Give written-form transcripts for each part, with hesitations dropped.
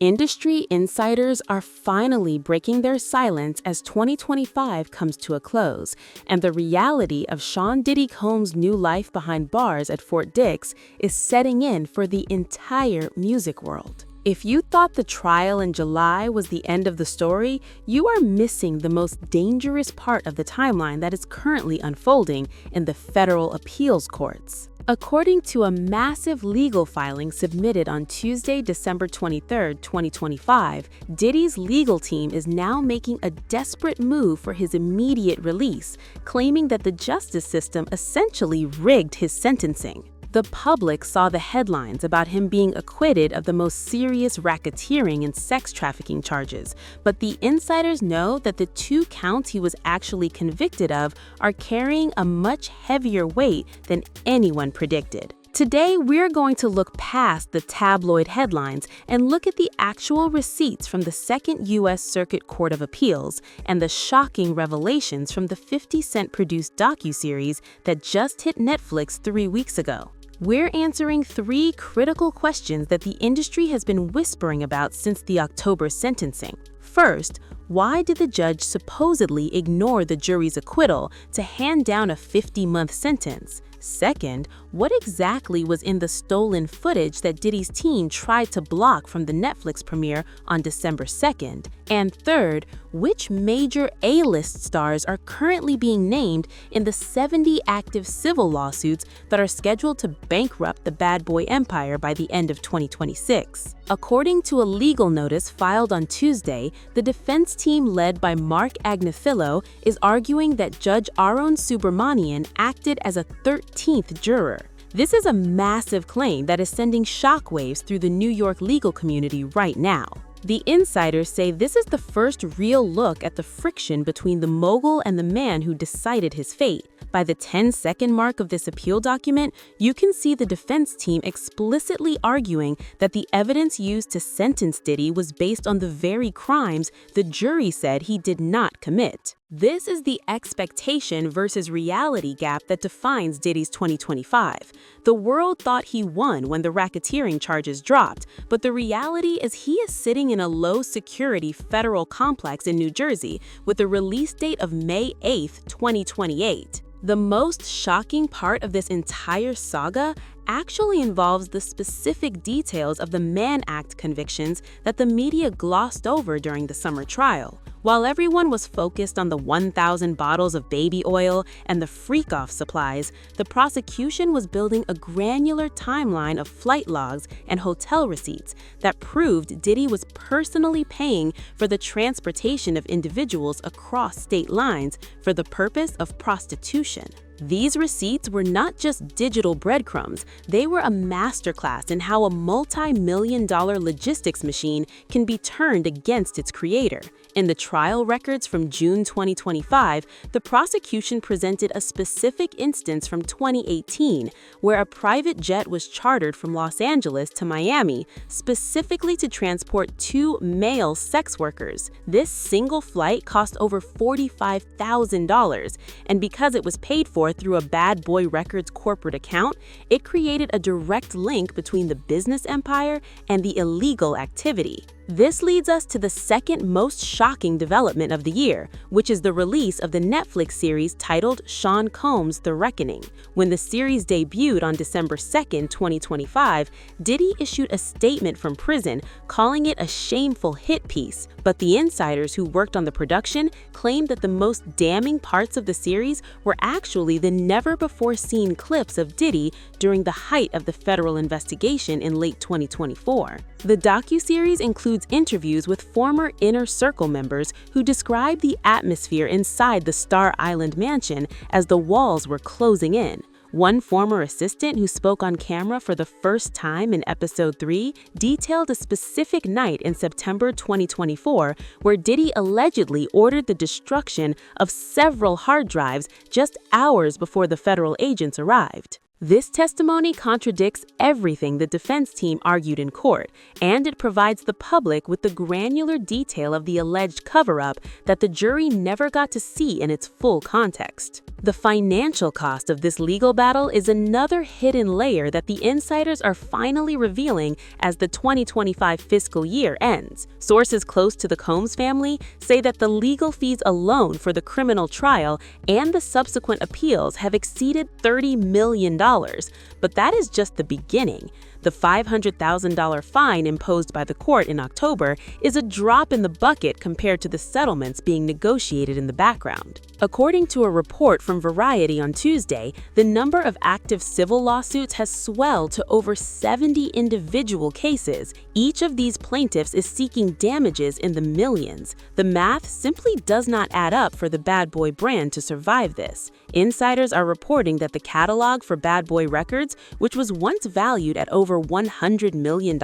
Industry insiders are finally breaking their silence as 2025 comes to a close, and the reality of Sean Diddy Combs' new life behind bars at Fort Dix is setting in for the entire music world. If you thought the trial in July was the end of the story, you are missing the most dangerous part of the timeline that is currently unfolding in the federal appeals courts. According to a massive legal filing submitted on Tuesday, December 23, 2025, Diddy's legal team is now making a desperate move for his immediate release, claiming that the justice system essentially rigged his sentencing. The public saw the headlines about him being acquitted of the most serious racketeering and sex trafficking charges, but the insiders know that the 2 counts he was actually convicted of are carrying a much heavier weight than anyone predicted. Today, we're going to look past the tabloid headlines and look at the actual receipts from the Second U.S. Circuit Court of Appeals and the shocking revelations from the 50 Cent-produced docuseries that just hit Netflix 3 weeks ago. We're answering 3 critical questions that the industry has been whispering about since the October sentencing. First, why did the judge supposedly ignore the jury's acquittal to hand down a 50-month sentence? Second, what exactly was in the stolen footage that Diddy's team tried to block from the Netflix premiere on December 2nd? And third, which major A-list stars are currently being named in the 70 active civil lawsuits that are scheduled to bankrupt the bad boy empire by the end of 2026? According to a legal notice filed on Tuesday, the defense team led by Mark Agnifilo is arguing that Judge Subramanian acted as a 13th juror. This is a massive claim that is sending shockwaves through the New York legal community right now. The insiders say this is the first real look at the friction between the mogul and the man who decided his fate. By the 10-second mark of this appeal document, you can see the defense team explicitly arguing that the evidence used to sentence Diddy was based on the very crimes the jury said he did not commit. This is the expectation versus reality gap that defines Diddy's 2025. The world thought he won when the racketeering charges dropped, but the reality is he is sitting in a low-security federal complex in New Jersey with a release date of May 8, 2028. The most shocking part of this entire saga actually involves the specific details of the Mann Act convictions that the media glossed over during the summer trial. While everyone was focused on the 1,000 bottles of baby oil and the freak-off supplies, the prosecution was building a granular timeline of flight logs and hotel receipts that proved Diddy was personally paying for the transportation of individuals across state lines for the purpose of prostitution. These receipts were not just digital breadcrumbs, they were a masterclass in how a multi-million-dollar logistics machine can be turned against its creator. In the trial records from June 2025, the prosecution presented a specific instance from 2018 where a private jet was chartered from Los Angeles to Miami specifically to transport 2 male sex workers. This single flight cost over $45,000, and because it was paid for through a Bad Boy Records corporate account, it created a direct link between the business empire and the illegal activity. This leads us to the second most shocking development of the year, which is the release of the Netflix series titled Sean Combs: The Reckoning. When the series debuted on December 2nd, 2025, Diddy issued a statement from prison calling it a shameful hit piece, but the insiders who worked on the production claimed that the most damning parts of the series were actually the never-before-seen clips of Diddy during the height of the federal investigation in late 2024. The docuseries includes interviews with former Inner Circle members who describe the atmosphere inside the Star Island mansion as the walls were closing in. One former assistant who spoke on camera for the first time in episode 3 detailed a specific night in September 2024 where Diddy allegedly ordered the destruction of several hard drives just hours before the federal agents arrived. This testimony contradicts everything the defense team argued in court, and it provides the public with the granular detail of the alleged cover-up that the jury never got to see in its full context. The financial cost of this legal battle is another hidden layer that the insiders are finally revealing as the 2025 fiscal year ends. Sources close to the Combs family say that the legal fees alone for the criminal trial and the subsequent appeals have exceeded $30 million. But that is just the beginning. The $500,000 fine imposed by the court in October is a drop in the bucket compared to the settlements being negotiated in the background. According to a report from Variety on Tuesday, the number of active civil lawsuits has swelled to over 70 individual cases. Each of these plaintiffs is seeking damages in the millions. The math simply does not add up for the Bad Boy brand to survive this. Insiders are reporting that the catalog for Bad Boy Records, which was once valued at over $100 million,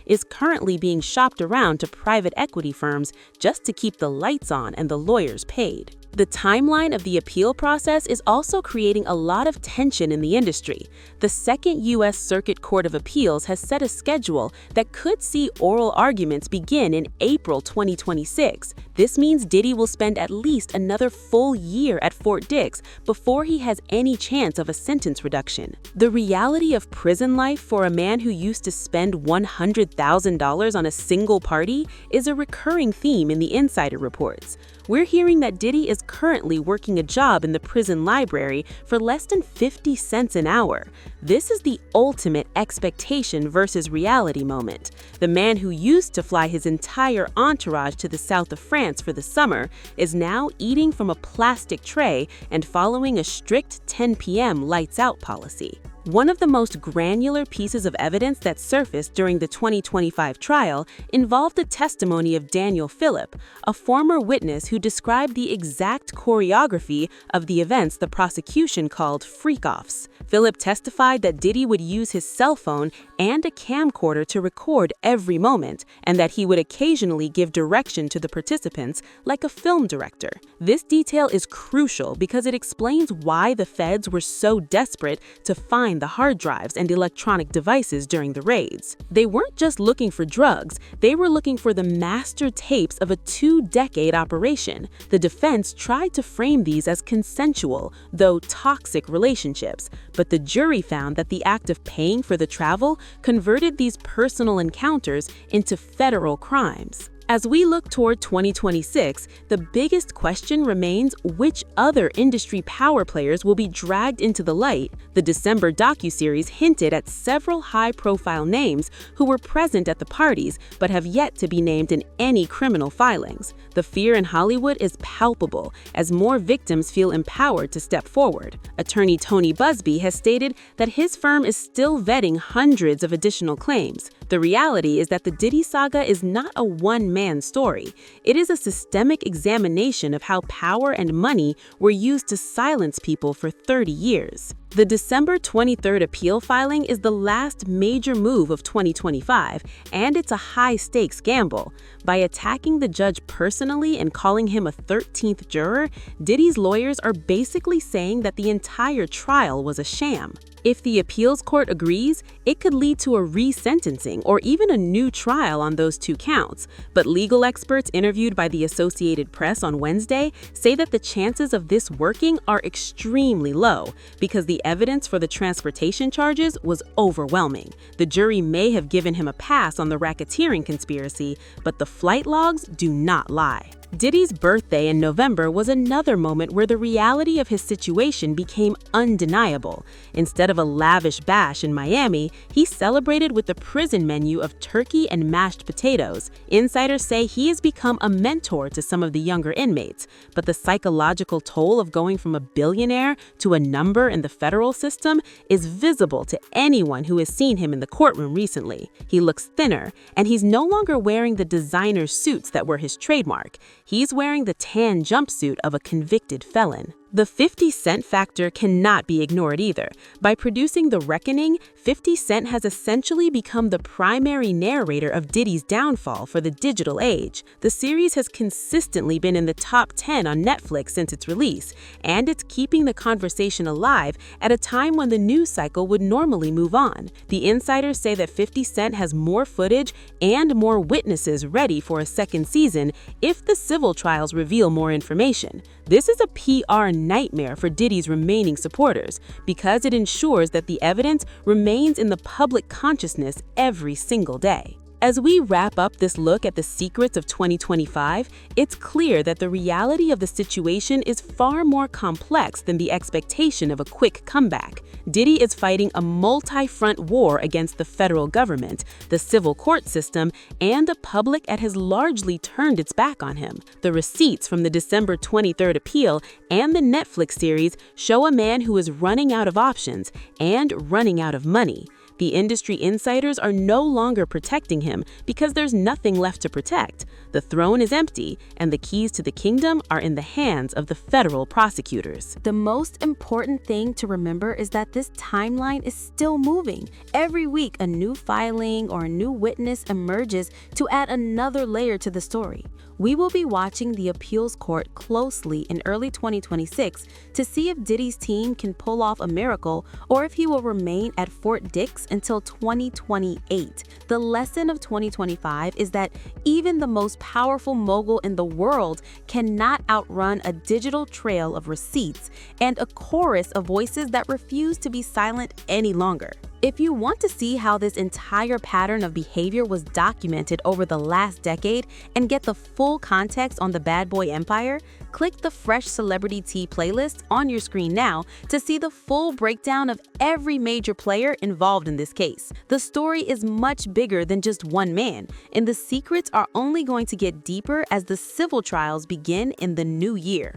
is currently being shopped around to private equity firms just to keep the lights on and the lawyers paid. The timeline of the appeal process is also creating a lot of tension in the industry. The Second U.S. Circuit Court of Appeals has set a schedule that could see oral arguments begin in April 2026. This means Diddy will spend at least another full year at Fort Dix before he has any chance of a sentence reduction. The reality of prison life for a man who used to spend $100,000 on a single party is a recurring theme in the insider reports. We're hearing that Diddy is currently working a job in the prison library for less than 50 cents an hour. This is the ultimate expectation versus reality moment. The man who used to fly his entire entourage to the south of France for the summer is now eating from a plastic tray and following a strict 10 p.m. lights out policy. One of the most granular pieces of evidence that surfaced during the 2025 trial involved the testimony of Daniel Phillip, a former witness who described the exact choreography of the events the prosecution called freak-offs. Phillip testified that Diddy would use his cell phone and a camcorder to record every moment, and that he would occasionally give direction to the participants like a film director. This detail is crucial because it explains why the feds were so desperate to find the hard drives and electronic devices during the raids. They weren't just looking for drugs, they were looking for the master tapes of a 2-decade operation. The defense tried to frame these as consensual, though toxic relationships, but the jury found that the act of paying for the travel converted these personal encounters into federal crimes. As we look toward 2026, the biggest question remains which other industry power players will be dragged into the light. The December docuseries hinted at several high-profile names who were present at the parties but have yet to be named in any criminal filings. The fear in Hollywood is palpable as more victims feel empowered to step forward. Attorney Tony Busby has stated that his firm is still vetting hundreds of additional claims. The reality is that the Diddy saga is not a one-man story. It is a systemic examination of how power and money were used to silence people for 30 years. The December 23rd appeal filing is the last major move of 2025, and it's a high-stakes gamble. By attacking the judge personally and calling him a 13th juror, Diddy's lawyers are basically saying that the entire trial was a sham. If the appeals court agrees, it could lead to a resentencing or even a new trial on those 2 counts. But legal experts interviewed by the Associated Press on Wednesday say that the chances of this working are extremely low because the evidence for the transportation charges was overwhelming. The jury may have given him a pass on the racketeering conspiracy, but the flight logs do not lie. Diddy's birthday in November was another moment where the reality of his situation became undeniable. Instead of a lavish bash in Miami, he celebrated with the prison menu of turkey and mashed potatoes. Insiders say he has become a mentor to some of the younger inmates, but the psychological toll of going from a billionaire to a number in the federal system is visible to anyone who has seen him in the courtroom recently. He looks thinner, and he's no longer wearing the designer suits that were his trademark. He's wearing the tan jumpsuit of a convicted felon. The 50 Cent factor cannot be ignored either. By producing The Reckoning, 50 Cent has essentially become the primary narrator of Diddy's downfall for the digital age. The series has consistently been in the top 10 on Netflix since its release, and it's keeping the conversation alive at a time when the news cycle would normally move on. The insiders say that 50 Cent has more footage and more witnesses ready for a second season if the civil trials reveal more information. This is a PR nightmare for Diddy's remaining supporters because it ensures that the evidence remains in the public consciousness every single day. As we wrap up this look at the secrets of 2025, it's clear that the reality of the situation is far more complex than the expectation of a quick comeback. Diddy is fighting a multi-front war against the federal government, the civil court system, and a public that has largely turned its back on him. The receipts from the December 23rd appeal and the Netflix series show a man who is running out of options and running out of money. The industry insiders are no longer protecting him because there's nothing left to protect. The throne is empty, and the keys to the kingdom are in the hands of the federal prosecutors. The most important thing to remember is that this timeline is still moving. Every week, a new filing or a new witness emerges to add another layer to the story. We will be watching the appeals court closely in early 2026 to see if Diddy's team can pull off a miracle or if he will remain at Fort Dix until 2028. The lesson of 2025 is that even the most powerful mogul in the world cannot outrun a digital trail of receipts and a chorus of voices that refuse to be silent any longer. If you want to see how this entire pattern of behavior was documented over the last decade and get the full context on the Bad Boy Empire, click the Fresh Celebrity Tea playlist on your screen now to see the full breakdown of every major player involved in this case. The story is much bigger than just one man, and the secrets are only going to get deeper as the civil trials begin in the new year.